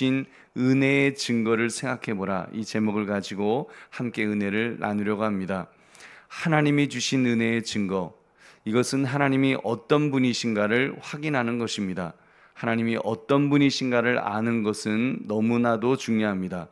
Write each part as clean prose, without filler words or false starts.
주신 은혜의 증거를 생각해 보라. 이 제목을 가지고 함께 은혜를 나누려고 합니다. 하나님이 주신 은혜의 증거, 이것은 하나님이 어떤 분이신가를 확인하는 것입니다. 하나님이 어떤 분이신가를 아는 것은 너무나도 중요합니다.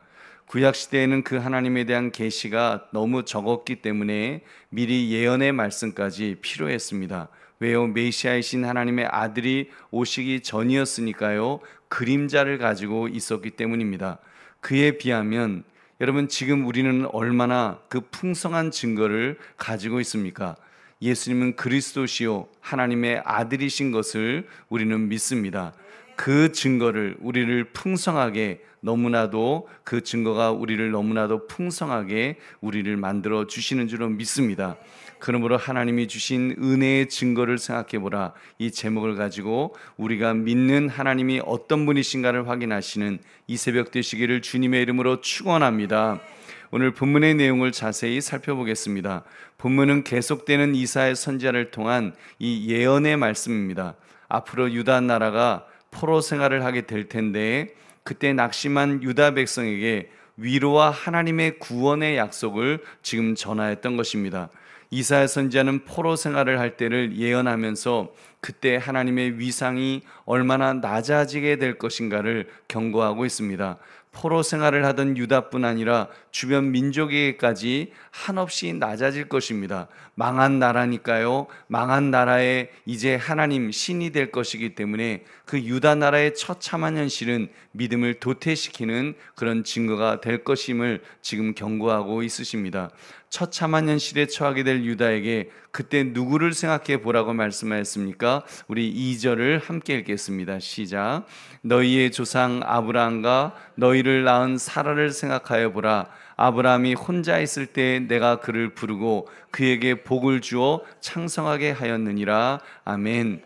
구약시대에는 그 하나님에 대한 계시가 너무 적었기 때문에 미리 예언의 말씀까지 필요했습니다. 왜요? 메시아이신 하나님의 아들이 오시기 전이었으니까요. 그림자를 가지고 있었기 때문입니다. 그에 비하면 여러분, 지금 우리는 얼마나 그 풍성한 증거를 가지고 있습니까? 예수님은 그리스도시요 하나님의 아들이신 것을 우리는 믿습니다. 그 증거를 우리를 풍성하게, 너무나도 그 증거가 우리를 너무나도 풍성하게 우리를 만들어 주시는 줄로 믿습니다. 그러므로 하나님이 주신 은혜의 증거를 생각해 보라. 이 제목을 가지고 우리가 믿는 하나님이 어떤 분이신가를 확인하시는 이 새벽 되시기를 주님의 이름으로 축원합니다. 오늘 본문의 내용을 자세히 살펴보겠습니다. 본문은 계속되는 이사야 선지자를 통한 이 예언의 말씀입니다. 앞으로 유다 나라가 포로 생활을 하게 될 텐데, 그때 낙심한 유다 백성에게 위로와 하나님의 구원의 약속을 지금 전하였던 것입니다. 이사야 선지자는 포로 생활을 할 때를 예언하면서 그때 하나님의 위상이 얼마나 낮아지게 될 것인가를 경고하고 있습니다. 포로 생활을 하던 유다뿐 아니라 주변 민족에게까지 한없이 낮아질 것입니다. 망한 나라니까요. 망한 나라에 이제 하나님 신이 될 것이기 때문에 그 유다 나라의 처참한 현실은 믿음을 도태시키는 그런 증거가 될 것임을 지금 경고하고 있으십니다. 처참한 현실에 처하게 될 유다에게 그때 누구를 생각해 보라고 말씀하였습니까? 우리 2절을 함께 읽겠습니다. 시작. 너희의 조상 아브라함과 너희를 낳은 사라를 생각하여 보라. 아브라함이 혼자 있을 때 내가 그를 부르고 그에게 복을 주어 창성하게 하였느니라. 아멘.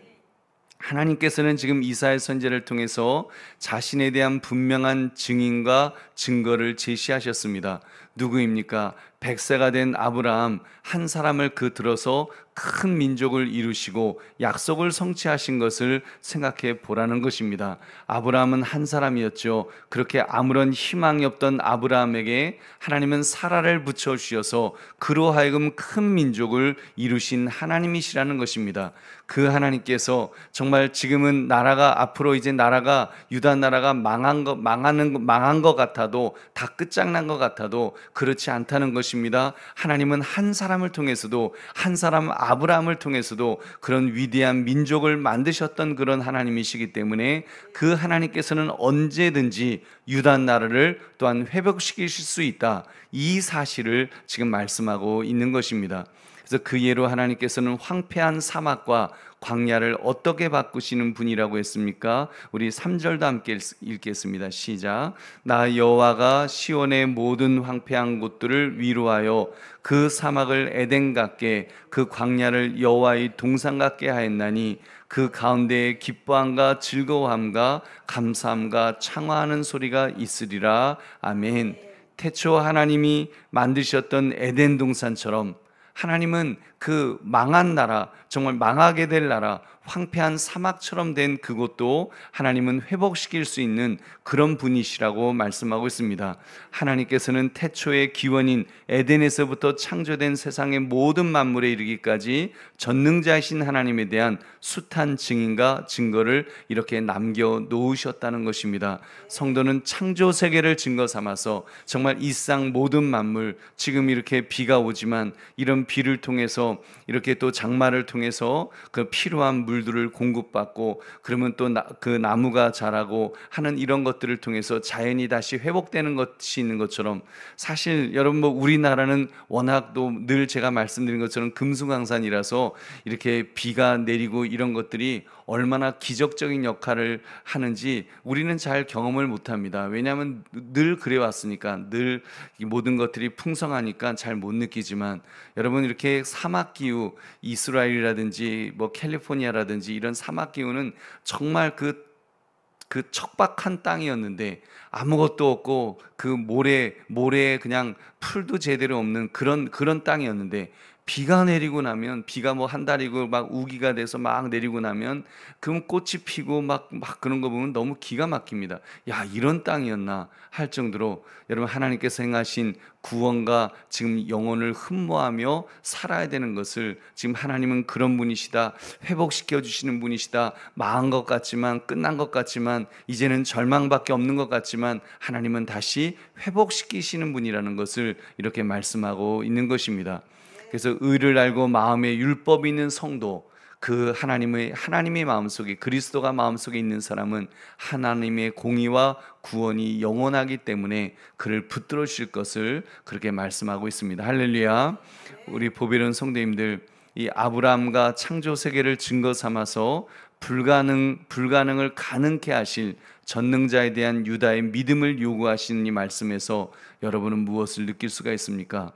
하나님께서는 지금 이사야 선지자를 통해서 자신에 대한 분명한 증인과 증거를 제시하셨습니다. 누구입니까? 100세가 된 아브라함 한 사람을 그 들어서 큰 민족을 이루시고 약속을 성취하신 것을 생각해 보라는 것입니다. 아브라함은 한 사람이었죠. 그렇게 아무런 희망이 없던 아브라함에게 하나님은 사라를 붙여주셔서 그로 하여금 큰 민족을 이루신 하나님이시라는 것입니다. 그 하나님께서 정말 지금은 나라가 앞으로 이제 나라가 유다 나라가 망한 것 같아도 다 끝장난 것 같아도 그렇지 않다는 것입니다. 하나님은 한 사람을 통해서도, 한 사람 아브라함을 통해서도 그런 위대한 민족을 만드셨던 그런 하나님이시기 때문에 그 하나님께서는 언제든지 유다 나라를 또한 회복시키실 수 있다. 이 사실을 지금 말씀하고 있는 것입니다. 그래서 그 예로 하나님께서는 황폐한 사막과 광야를 어떻게 바꾸시는 분이라고 했습니까? 우리 3절도 함께 읽겠습니다. 시작. 나 여호와가 시온의 모든 황폐한 곳들을 위로하여 그 사막을 에덴 같게 그 광야를 여호와의 동산 같게 하였나니 그 가운데에 기뻐함과 즐거움과 감사함과 창화하는 소리가 있으리라. 아멘. 태초 하나님이 만드셨던 에덴 동산처럼 하나님은 그 망한 나라, 정말 망하게 될 나라, 황폐한 사막처럼 된 그곳도 하나님은 회복시킬 수 있는 그런 분이시라고 말씀하고 있습니다. 하나님께서는 태초의 기원인 에덴에서부터 창조된 세상의 모든 만물에 이르기까지 전능자이신 하나님에 대한 숱한 증인과 증거를 이렇게 남겨놓으셨다는 것입니다. 성도는 창조 세계를 증거 삼아서 정말 이 세상 모든 만물, 지금 이렇게 비가 오지만 이런 비를 통해서 이렇게 또 장마를 통해서 그 필요한 물들을 공급받고 그러면 또 그 나무가 자라고 하는 이런 것들을 통해서 자연이 다시 회복되는 것이 있는 것처럼, 사실 여러분 우리나라는 워낙 또 늘 제가 말씀드린 것처럼 금수강산이라서 이렇게 비가 내리고 이런 것들이 얼마나 기적적인 역할을 하는지 우리는 잘 경험을 못합니다. 왜냐하면 늘 그래왔으니까, 늘 모든 것들이 풍성하니까 잘 못 느끼지만, 여러분 이렇게 사막 기후, 이스라엘이라든지 캘리포니아라든지 이런 사막 기후는 정말 그 척박한 땅이었는데 아무것도 없고 그 모래에 그냥 풀도 제대로 없는 그런 땅이었는데 비가 내리고 나면, 비가 뭐 한 달이고 막 우기가 돼서 막 내리고 나면 그럼 꽃이 피고 막 그런 거 보면 너무 기가 막힙니다. 야, 이런 땅이었나 할 정도로 여러분, 하나님께서 행하신 구원과 지금 영혼을 흠모하며 살아야 되는 것을, 지금 하나님은 그런 분이시다, 회복시켜 주시는 분이시다, 망한 것 같지만, 끝난 것 같지만, 이제는 절망밖에 없는 것 같지만 하나님은 다시 회복시키시는 분이라는 것을 이렇게 말씀하고 있는 것입니다. 그래서 의를 알고 마음에 율법이 있는 성도, 그 하나님의 마음속에, 그리스도가 마음속에 있는 사람은 하나님의 공의와 구원이 영원하기 때문에 그를 붙들어 주실 것을 그렇게 말씀하고 있습니다. 할렐루야. 우리 보배로운 성도님들, 이 아브라함과 창조 세계를 증거 삼아서 불가능을 가능케 하실 전능자에 대한 유다의 믿음을 요구하시는 이 말씀에서 여러분은 무엇을 느낄 수가 있습니까?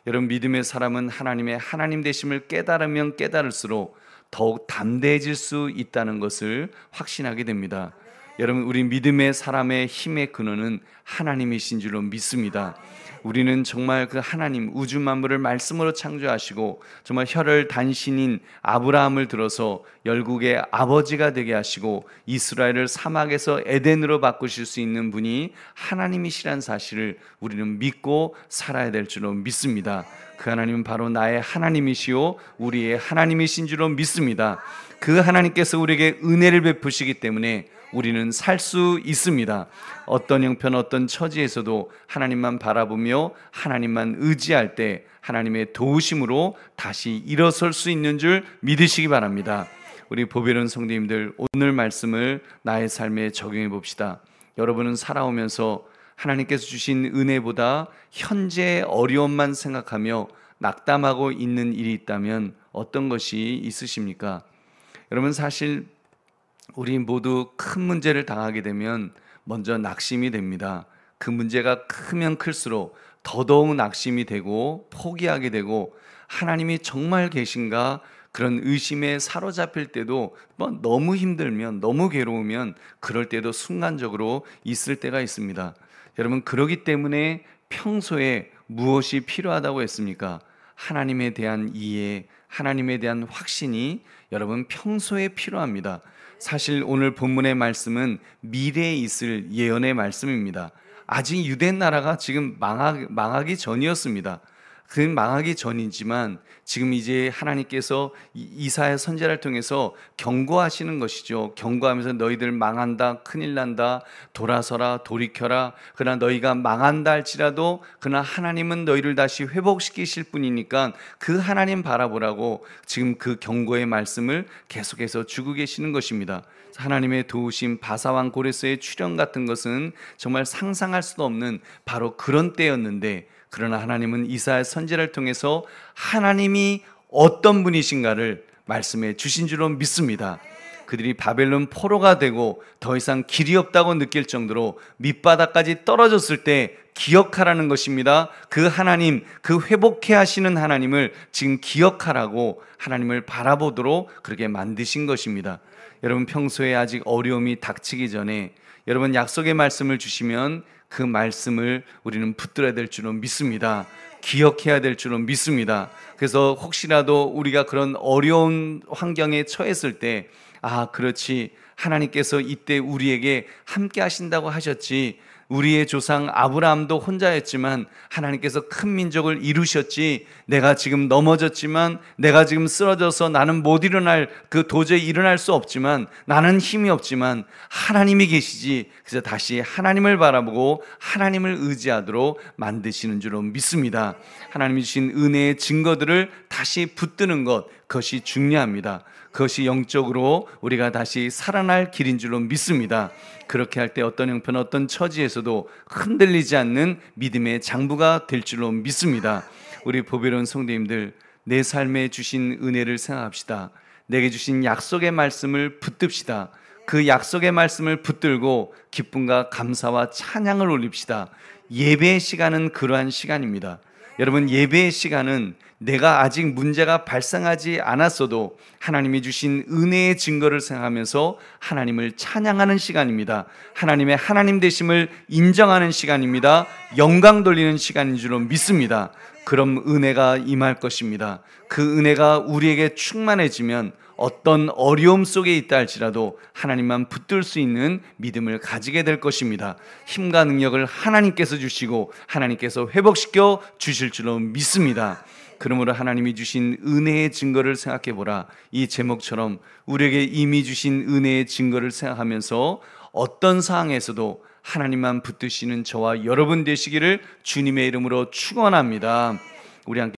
여러분, 믿음의 사람은 하나님의 하나님 되심을 깨달으면 깨달을수록 더욱 담대해질 수 있다는 것을 확신하게 됩니다. 여러분, 우리 믿음의 사람의 힘의 근원은 하나님이신 줄로 믿습니다. 우리는 정말 그 하나님, 우주 만물을 말씀으로 창조하시고 정말 혈을 단신인 아브라함을 들어서 열국의 아버지가 되게 하시고 이스라엘을 사막에서 에덴으로 바꾸실 수 있는 분이 하나님이시란 사실을 우리는 믿고 살아야 될 줄로 믿습니다. 그 하나님은 바로 나의 하나님이시요 우리의 하나님이신 줄로 믿습니다. 그 하나님께서 우리에게 은혜를 베푸시기 때문에 우리는 살 수 있습니다. 어떤 형편, 어떤 처지에서도 하나님만 바라보며 하나님만 의지할 때 하나님의 도우심으로 다시 일어설 수 있는 줄 믿으시기 바랍니다. 우리 보배로운 성도님들, 오늘 말씀을 나의 삶에 적용해 봅시다. 여러분은 살아오면서 하나님께서 주신 은혜보다 현재의 어려움만 생각하며 낙담하고 있는 일이 있다면 어떤 것이 있으십니까? 여러분, 사실 우리 모두 큰 문제를 당하게 되면 먼저 낙심이 됩니다. 그 문제가 크면 클수록 더더욱 낙심이 되고 포기하게 되고, 하나님이 정말 계신가 그런 의심에 사로잡힐 때도 너무 힘들면, 너무 괴로우면 그럴 때도 순간적으로 있을 때가 있습니다. 여러분, 그러기 때문에 평소에 무엇이 필요하다고 했습니까? 하나님에 대한 이해, 하나님에 대한 확신이 여러분 평소에 필요합니다. 사실 오늘 본문의 말씀은 미래에 있을 예언의 말씀입니다. 아직 유대 나라가 지금 망하기 전이었습니다. 그 망하기 전이지만 지금 이제 하나님께서 이사야 선지자를 통해서 경고하시는 것이죠. 경고하면서 너희들 망한다, 큰일 난다, 돌아서라, 돌이켜라. 그러나 너희가 망한다 할지라도 그러나 하나님은 너희를 다시 회복시키실 분이니까 그 하나님 바라보라고 지금 그 경고의 말씀을 계속해서 주고 계시는 것입니다. 하나님의 도우심, 바사왕 고레스의 출현 같은 것은 정말 상상할 수도 없는 바로 그런 때였는데, 그러나 하나님은 이사야 선지자를 통해서 하나님이 어떤 분이신가를 말씀해 주신 줄로 믿습니다. 그들이 바벨론 포로가 되고 더 이상 길이 없다고 느낄 정도로 밑바닥까지 떨어졌을 때 기억하라는 것입니다. 그 하나님, 그 회복해 하시는 하나님을 지금 기억하라고 하나님을 바라보도록 그렇게 만드신 것입니다. 여러분, 평소에 아직 어려움이 닥치기 전에 여러분 약속의 말씀을 주시면 그 말씀을 우리는 붙들어야 될 줄로 믿습니다. 기억해야 될 줄로 믿습니다. 그래서 혹시라도 우리가 그런 어려운 환경에 처했을 때, 그렇지, 하나님께서 이때 우리에게 함께 하신다고 하셨지, 우리의 조상 아브라함도 혼자였지만 하나님께서 큰 민족을 이루셨지, 내가 지금 넘어졌지만, 내가 지금 쓰러져서 나는 못 일어날, 도저히 일어날 수 없지만, 나는 힘이 없지만 하나님이 계시지. 그래서 다시 하나님을 바라보고 하나님을 의지하도록 만드시는 줄로 믿습니다. 하나님이 주신 은혜의 증거들을 다시 붙드는 것, 그것이 중요합니다. 그것이 영적으로 우리가 다시 살아날 길인 줄로 믿습니다. 그렇게 할 때 어떤 형편, 어떤 처지에서도 흔들리지 않는 믿음의 장부가 될 줄로 믿습니다. 우리 보배로운 성도님들, 내 삶에 주신 은혜를 생각합시다. 내게 주신 약속의 말씀을 붙듭시다. 그 약속의 말씀을 붙들고 기쁨과 감사와 찬양을 올립시다. 예배의 시간은 그러한 시간입니다. 여러분, 예배의 시간은 내가 아직 문제가 발생하지 않았어도 하나님이 주신 은혜의 증거를 생각하면서 하나님을 찬양하는 시간입니다. 하나님의 하나님 되심을 인정하는 시간입니다. 영광 돌리는 시간인 줄로 믿습니다. 그럼 은혜가 임할 것입니다. 그 은혜가 우리에게 충만해지면 어떤 어려움 속에 있다 할지라도 하나님만 붙들 수 있는 믿음을 가지게 될 것입니다. 힘과 능력을 하나님께서 주시고 하나님께서 회복시켜 주실 줄로 믿습니다. 그러므로 하나님이 주신 은혜의 증거를 생각해 보라. 이 제목처럼 우리에게 이미 주신 은혜의 증거를 생각하면서 어떤 상황에서도 하나님만 붙드시는 저와 여러분 되시기를 주님의 이름으로 축원합니다. 우리 함께